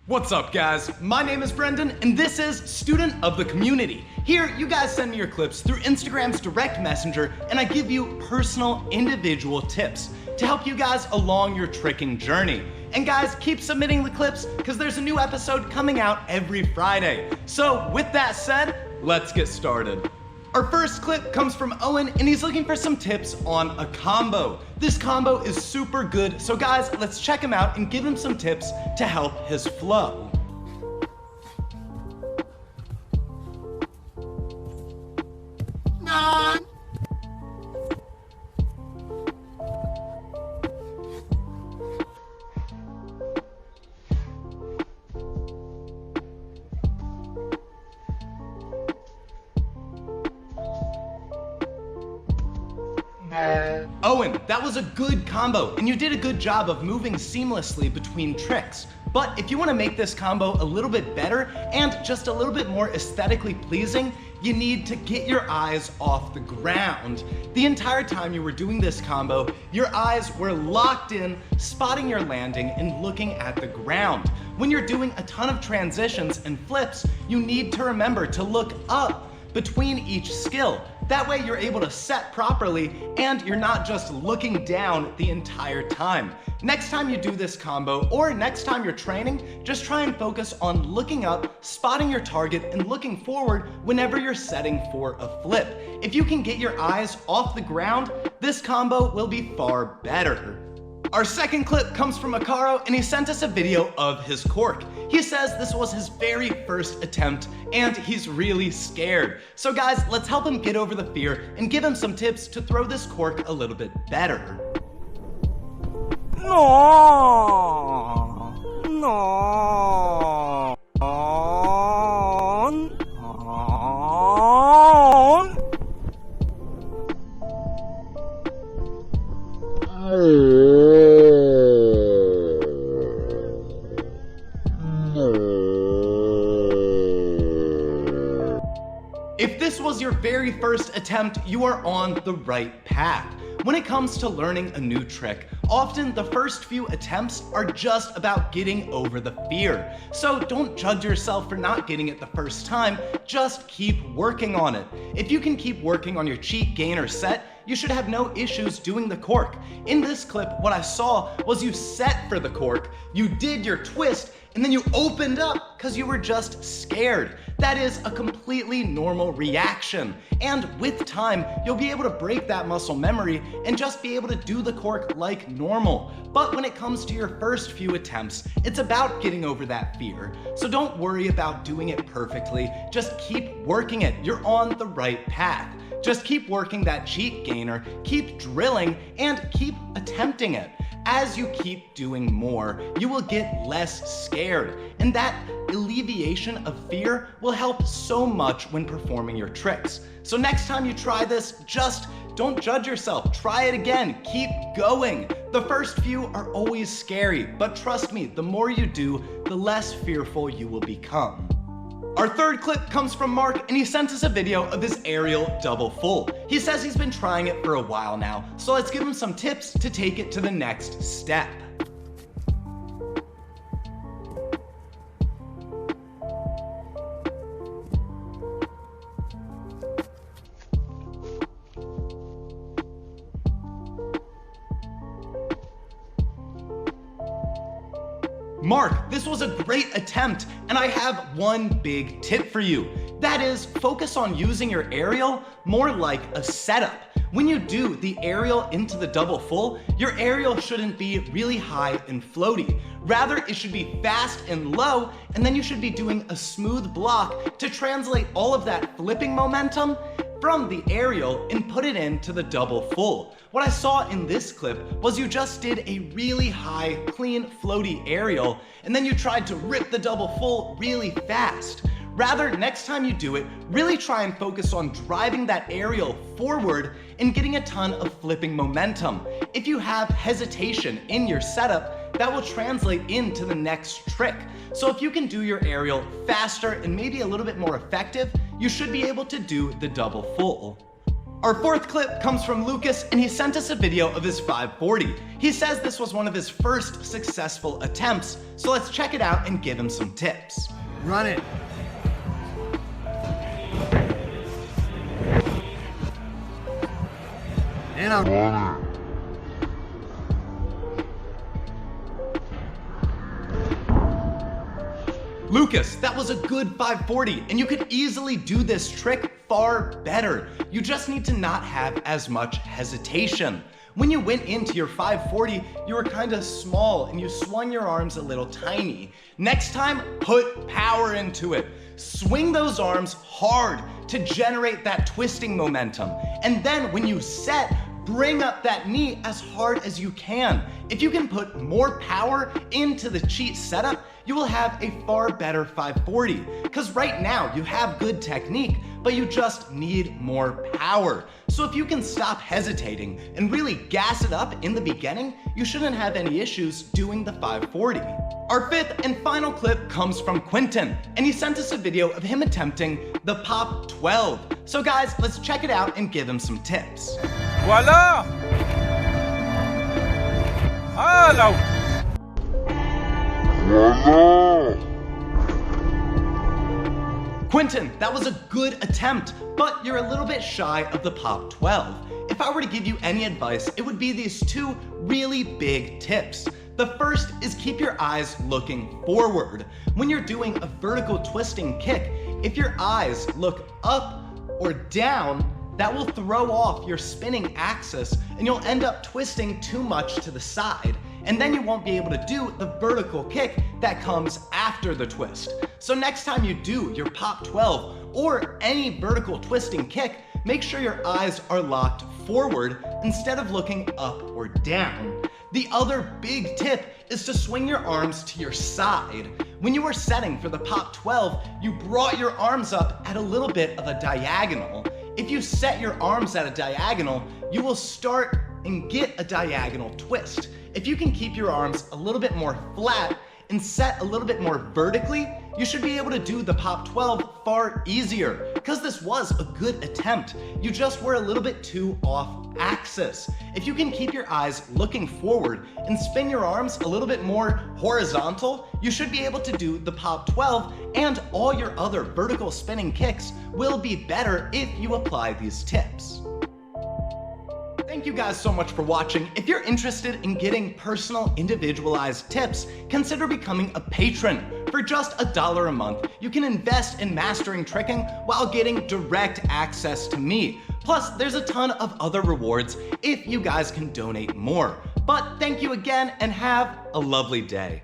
What's up, guys? My name is Brendan, and this is Student of the Community. Here, you guys send me your clips through Instagram's direct messenger, and I give you personal, individual tips to help you guys along your tricking journey. And guys, keep submitting the clips because there's a new episode coming out every Friday. So with that said, let's get started. Our first clip comes from Owen, and he's looking for some tips on a combo. This combo is super good, so guys, let's check him out and give him some tips to help his flow. Owen, that was a good combo, and you did a good job of moving seamlessly between tricks. But if you want to make this combo a little bit better and just a little bit more aesthetically pleasing, you need to get your eyes off the ground. The entire time you were doing this combo, your eyes were locked in, spotting your landing and looking at the ground. When you're doing a ton of transitions and flips, you need to remember to look up between each skill. That way you're able to set properly and you're not just looking down the entire time. Next time you do this combo, or next time you're training, just try and focus on looking up, spotting your target, and looking forward whenever you're setting for a flip. If you can get your eyes off the ground, this combo will be far better. Our second clip comes from Karo, and he sent us a video of his cork. He says this was his very first attempt and he's really scared. So guys, let's help him get over the fear and give him some tips to throw this cork a little bit better. If this was your very first attempt, you are on the right path. When it comes to learning a new trick, often the first few attempts are just about getting over the fear. So don't judge yourself for not getting it the first time, just keep working on it. If you can keep working on your cheat, gain, or set, you should have no issues doing the cork. In this clip, what I saw was you set for the cork, you did your twist, and then you opened up because you were just scared. That is a completely normal reaction. And with time, you'll be able to break that muscle memory and just be able to do the cork like normal. But when it comes to your first few attempts, it's about getting over that fear. So don't worry about doing it perfectly, just keep working it. You're on the right path. Just keep working that cheat gainer, keep drilling, and keep attempting it. As you keep doing more, you will get less scared, and that alleviation of fear will help so much when performing your tricks. So next time you try this, just don't judge yourself. Try it again. Keep going. The first few are always scary, but trust me, the more you do, the less fearful you will become. Our third clip comes from Mark, and he sent us a video of his aerial double full. He says he's been trying it for a while now, so let's give him some tips to take it to the next step. Mark, this was a great attempt, and I have one big tip for you. That is, focus on using your aerial more like a setup. When you do the aerial into the double full, your aerial shouldn't be really high and floaty. Rather, it should be fast and low, and then you should be doing a smooth block to translate all of that flipping momentum from the aerial and put it into the double full. What I saw in this clip was you just did a really high, clean, floaty aerial, and then you tried to rip the double full really fast. Rather, next time you do it, really try and focus on driving that aerial forward and getting a ton of flipping momentum. If you have hesitation in your setup, that will translate into the next trick. So if you can do your aerial faster and maybe a little bit more effective, you should be able to do the double full. Our fourth clip comes from Lukas, and he sent us a video of his 540. He says this was one of his first successful attempts, so let's check it out and give him some tips. Run it. And I'm Lukas, that was a good 540, and you could easily do this trick far better. You just need to not have as much hesitation. When you went into your 540, you were kind of small and you swung your arms a little tiny. Next time, put power into it. Swing those arms hard to generate that twisting momentum. And then when you set, bring up that knee as hard as you can. If you can put more power into the cheat setup, you will have a far better 540. Because right now you have good technique, but you just need more power. So if you can stop hesitating and really gas it up in the beginning, you shouldn't have any issues doing the 540. Our fifth and final clip comes from Quinton, and he sent us a video of him attempting the pop 12. So guys, let's check it out and give him some tips. Voila! Hello! Quinton, that was a good attempt, but you're a little bit shy of the pop 12. If I were to give you any advice, it would be these two really big tips. The first is keep your eyes looking forward. When you're doing a vertical twisting kick, if your eyes look up or down, that will throw off your spinning axis and you'll end up twisting too much to the side. And then you won't be able to do the vertical kick that comes after the twist. So next time you do your pop 12 or any vertical twisting kick, make sure your eyes are locked forward instead of looking up or down. The other big tip is to swing your arms to your side. When you were setting for the pop 12, you brought your arms up at a little bit of a diagonal. If you set your arms at a diagonal, you will start and get a diagonal twist. If you can keep your arms a little bit more flat and set a little bit more vertically, you should be able to do the pop 12 far easier, because this was a good attempt. You just were a little bit too off axis. If you can keep your eyes looking forward and spin your arms a little bit more horizontal, you should be able to do the pop 12, and all your other vertical spinning kicks will be better if you apply these tips. Thank you guys so much for watching. If you're interested in getting personal, individualized tips, consider becoming a patron. For just $1 a month, you can invest in mastering tricking while getting direct access to me. Plus, there's a ton of other rewards if you guys can donate more. But thank you again and have a lovely day.